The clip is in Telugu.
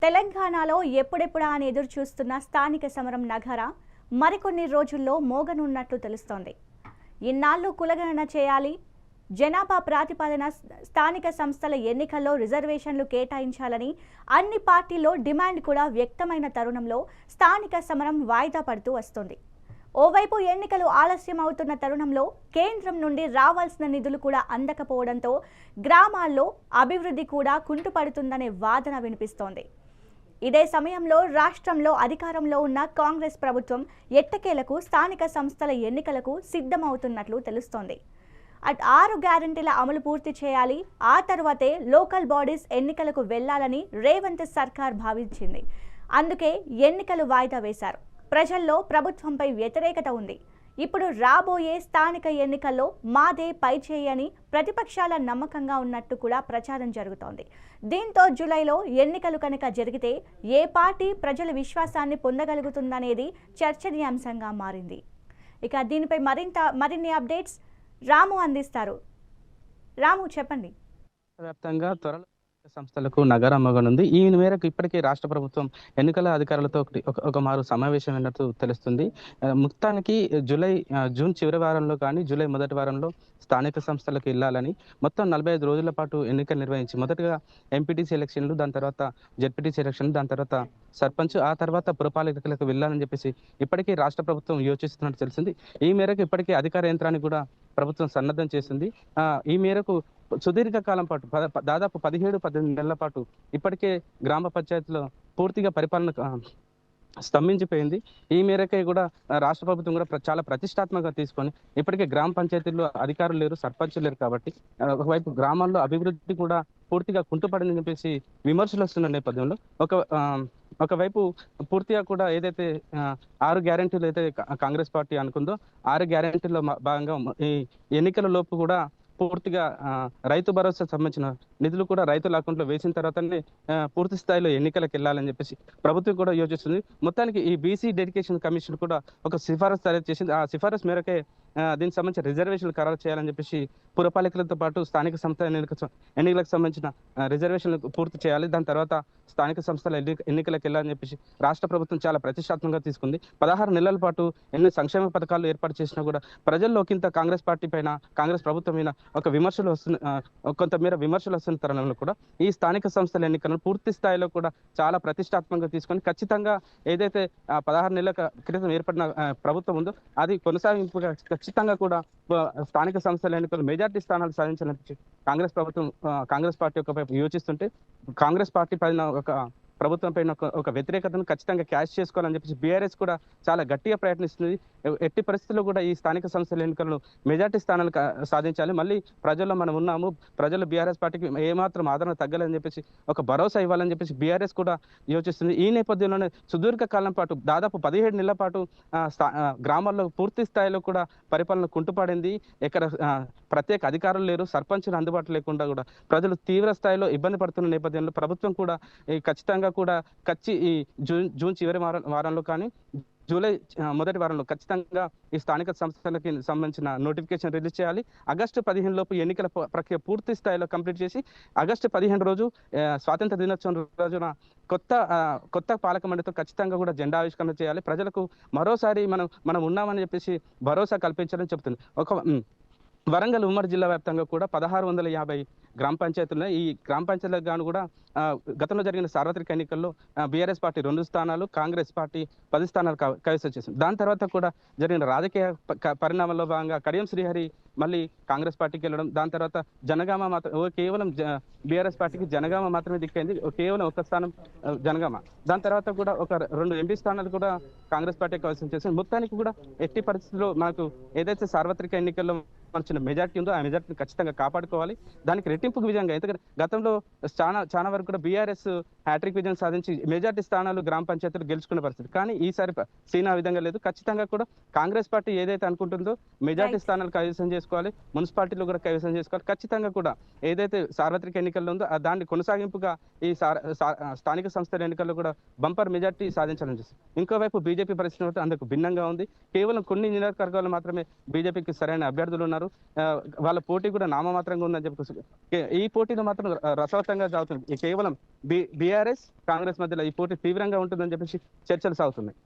తెలంగాణలో ఎప్పుడెప్పుడా అని ఎదురు చూస్తున్న స్థానిక సమరం నగారా మరికొన్ని రోజుల్లో మోగనున్నట్లు తెలుస్తోంది. ఇన్నాళ్లు కులగణన చేయాలి, జనాభా ప్రాతిపదికన స్థానిక సంస్థల ఎన్నికల్లో రిజర్వేషన్లు కేటాయించాలని అన్ని పార్టీల్లో డిమాండ్ కూడా వ్యక్తమైన తరుణంలో స్థానిక సమరం వాయిదా పడుతూ వస్తోంది. ఓవైపు ఎన్నికలు ఆలస్యం అవుతున్న తరుణంలో కేంద్రం నుండి రావాల్సిన నిధులు కూడా అందకపోవడంతో గ్రామాల్లో అభివృద్ధి కూడా కుంటుపడుతుందనే వాదన వినిపిస్తోంది. ఇదే సమయంలో రాష్ట్రంలో అధికారంలో ఉన్న కాంగ్రెస్ ప్రభుత్వం ఎట్టకేలకు స్థానిక సంస్థల ఎన్నికలకు సిద్ధమవుతున్నట్లు తెలుస్తోంది. 6 గ్యారెంటీల అమలు పూర్తి చేయాలి, ఆ తర్వాతే లోకల్ బాడీస్ ఎన్నికలకు వెళ్లాలని రేవంత్ సర్కార్ భావించింది. అందుకే ఎన్నికలు వాయిదా వేశారు. ప్రజల్లో ప్రభుత్వంపై వ్యతిరేకత ఉంది. ఇప్పుడు రాబోయే స్థానిక ఎన్నికల్లో మాదే పైచేయి అని ప్రతిపక్షాల నమ్మకంగా ఉన్నట్టు కూడా ప్రచారం జరుగుతోంది. దీంతో జూలైలో ఎన్నికలు కనుక జరిగితే ఏ పార్టీ ప్రజల విశ్వాసాన్ని పొందగలుగుతుందనేది చర్చనీయాంశంగా మారింది. ఇక దీనిపై మరిన్ని అప్డేట్స్ రాము అందిస్తారు. రాము, చెప్పండి. వ్యాప్తంగా త్వరలో సంస్థలకు నగర మోగనుంది. ఈ మేరకు ఇప్పటికే రాష్ట్ర ప్రభుత్వం ఎన్నికల అధికారులతో ఒక మారు సమావేశం అయినట్టు తెలుస్తుంది. మొత్తానికి జూన్ చివరి వారంలో కానీ జూలై మొదటి వారంలో స్థానిక సంస్థలకు వెళ్ళాలని మొత్తం 45 రోజుల పాటు ఎన్నికలు నిర్వహించి మొదటగా ఎంపీటీసీ ఎలక్షన్లు, దాని తర్వాత జెడ్పీటీసీ ఎలక్షన్లు, దాని తర్వాత సర్పంచ్, ఆ తర్వాత పురపాలికలకు వెళ్ళాలని చెప్పేసి ఇప్పటికీ రాష్ట్ర ప్రభుత్వం యోచిస్తున్నట్టు తెలిసింది. ఈ మేరకు ఇప్పటికే అధికార యంత్రాన్ని కూడా ప్రభుత్వం సన్నద్ధం చేసింది. ఈ మేరకు సుదీర్ఘకాలం పాటు దాదాపు 17-18 నెలల పాటు ఇప్పటికే గ్రామ పంచాయతీలో పూర్తిగా పరిపాలన స్తంభించిపోయింది. ఈ మేరకే కూడా రాష్ట్ర ప్రభుత్వం కూడా చాలా ప్రతిష్టాత్మకంగా తీసుకొని ఇప్పటికే గ్రామ పంచాయతీల్లో అధికారులు లేరు, సర్పంచులు లేరు కాబట్టి ఒకవైపు గ్రామాల్లో అభివృద్ధి కూడా పూర్తిగా కుంటుపడిందని చెప్పేసి విమర్శలు వస్తున్న నేపథ్యంలో ఒకవైపు పూర్తిగా కూడా ఏదైతే 6 గ్యారెంటీలు అయితే కాంగ్రెస్ పార్టీ అనుకుందో 6 గ్యారెంటీల్లో భాగంగా ఈ ఎన్నికల లోపు కూడా పూర్తిగా రైతు భరోసా సంబంధించిన నిధులు కూడా రైతుల అకౌంట్లో వేసిన తర్వాతనే పూర్తి స్థాయిలో ఎన్నికలకు వెళ్ళాలని చెప్పేసి ప్రభుత్వం కూడా యోచిస్తుంది. మొత్తానికి ఈ బీసీ డెడికేషన్ కమిషన్ కూడా ఒక సిఫారసు తయారు చేసింది. ఆ సిఫారసు మేరకే దీనికి సంబంధించిన రిజర్వేషన్లు ఖరారు చేయాలని చెప్పేసి పురపాలికలతో పాటు స్థానిక సంస్థల ఎన్నికలకు సంబంధించిన రిజర్వేషన్లు పూర్తి చేయాలి. దాని తర్వాత స్థానిక సంస్థల ఎన్నికలకు వెళ్ళాలని చెప్పేసి రాష్ట్ర ప్రభుత్వం చాలా ప్రతిష్టాత్మకంగా తీసుకుంది. 16 నెలల పాటు ఎన్ని సంక్షేమ పథకాలు ఏర్పాటు చేసినా కూడా ప్రజల్లో ఇంత కాంగ్రెస్ పార్టీ పైన, కాంగ్రెస్ ప్రభుత్వం పైన కొంతమేర విమర్శలు వస్తున్న తరుణంలో కూడా ఈ స్థానిక సంస్థల ఎన్నికలను పూర్తి స్థాయిలో కూడా చాలా ప్రతిష్టాత్మకంగా తీసుకొని ఖచ్చితంగా ఏదైతే 16 నెలల క్రితం ఏర్పడిన ప్రభుత్వం ఉందో అది కొనసాగింపుగా ఖచ్చితంగా కూడా స్థానిక సంస్థల ఎన్నికలు మెజార్టీ స్థానాలు సాధించాలని కాంగ్రెస్ పార్టీ ఒకవైపు యోచిస్తుంటే కాంగ్రెస్ పార్టీ పైన ప్రభుత్వం పైన ఒక వ్యతిరేకతను ఖచ్చితంగా క్యాష్ చేసుకోవాలని చెప్పేసి బీఆర్ఎస్ కూడా చాలా గట్టిగా ప్రయత్నిస్తుంది. ఎట్టి పరిస్థితుల్లో కూడా ఈ స్థానిక సంస్థల ఎన్నికలను మెజార్టీ స్థానాలు సాధించాలి. మళ్ళీ ప్రజల్లో మనం ఉన్నాము, ప్రజలు బీఆర్ఎస్ పార్టీకి ఏమాత్రం ఆదరణ తగ్గాలని చెప్పేసి ఒక భరోసా ఇవ్వాలని చెప్పేసి బీఆర్ఎస్ కూడా యోచిస్తుంది. ఈ నేపథ్యంలోనే సుదీర్ఘ కాలం పాటు దాదాపు 17 నెలల పాటు గ్రామాల్లో పూర్తి స్థాయిలో కూడా పరిపాలన కుంటుపడింది. ఎక్కడ ప్రత్యేక అధికారులు లేరు, సర్పంచులు అందుబాటులో లేకుండా కూడా ప్రజలు తీవ్ర స్థాయిలో ఇబ్బంది పడుతున్న నేపథ్యంలో ప్రభుత్వం కూడా ఖచ్చితంగా కూడా ఈ జూన్ చివరి వారంలో కానీ జూలై మొదటి వారంలో ఖచ్చితంగా ఈ స్థానిక సంస్థలకి సంబంధించిన నోటిఫికేషన్ రిలీజ్ చేయాలి. ఆగస్టు 15 లోపు ఎన్నికల ప్రక్రియ పూర్తి స్థాయిలో కంప్లీట్ చేసి ఆగస్టు 15 రోజు స్వాతంత్ర దినోత్సవం రోజున కొత్త పాలక మండలితో ఖచ్చితంగా కూడా జెండా ఆవిష్కరణ చేయాలి. ప్రజలకు మరోసారి మనం ఉన్నామని చెప్పేసి భరోసా కల్పించాలని చెప్తుంది. వరంగల్ ఉమ్మడి జిల్లా వ్యాప్తంగా కూడా 1650 గ్రామ పంచాయతీలు. ఈ గ్రామ పంచాయతీలకు గాను కూడా గతంలో జరిగిన సార్వత్రిక ఎన్నికల్లో బీఆర్ఎస్ పార్టీ 2 స్థానాలు, కాంగ్రెస్ పార్టీ 10 స్థానాలు కైవసం చేసింది. దాని తర్వాత కూడా జరిగిన రాజకీయ పరిణామాల్లో భాగంగా కడియం శ్రీహరి మళ్ళీ కాంగ్రెస్ పార్టీకి వెళ్ళడం, దాని తర్వాత జనగామ కేవలం బీఆర్ఎస్ పార్టీకి జనగామ మాత్రమే దిక్కైంది, కేవలం ఒక స్థానం జనగామ. దాని తర్వాత కూడా ఒక 2 ఎంపీ స్థానాలు కూడా కాంగ్రెస్ పార్టీ కైవసం చేసింది. మొత్తానికి కూడా ఎట్టి పరిస్థితుల్లో మనకు ఏదైతే సార్వత్రిక ఎన్నికల్లో మన మెజార్టీ ఉందో ఆ మెజార్టీని ఖచ్చితంగా కాపాడుకోవాలి. దానికి రెట్టింపు విజయంగా, ఎందుకంటే గతంలో చాలా వరకు కూడా బీఆర్ఎస్ హ్యాట్రిక్ విజయం సాధించి మెజార్టీ స్థానాలు గ్రామ పంచాయతీలు గెలుచుకునే పరిస్థితి. కానీ ఈసారి సీనా విధంగా లేదు. ఖచ్చితంగా కూడా కాంగ్రెస్ పార్టీ ఏదైతే అనుకుంటుందో మెజార్టీ స్థానాలు కైవసం చేసుకోవాలి, మున్సిపాలిటీలు కూడా కైవసం చేసుకోవాలి. ఖచ్చితంగా కూడా ఏదైతే సార్వత్రిక ఎన్నికల్లో ఉందో దాన్ని కొనసాగింపుగా ఈ స్థానిక సంస్థల ఎన్నికల్లో కూడా బంపర్ మెజార్టీ సాధించాలని చూస్తుంది. ఇంకోవైపు బీజేపీ పరిస్థితి అందుకు భిన్నంగా ఉంది. కేవలం కొన్ని నియోజకవర్గాలు మాత్రమే బీజేపీకి సరైన అభ్యర్థులు ఉన్నారు. ఉన్నారు. వాళ్ళ పోటీ కూడా నామమాత్రంగా ఉందని చెప్పి ఈ పోటీలో మాత్రం రసవత్తంగా సాగుతుంది. కేవలం బీఆర్ఎస్ కాంగ్రెస్ మధ్యలో ఈ పోటీ తీవ్రంగా ఉంటుందని చెప్పేసి చర్చలు సాగుతున్నాయి.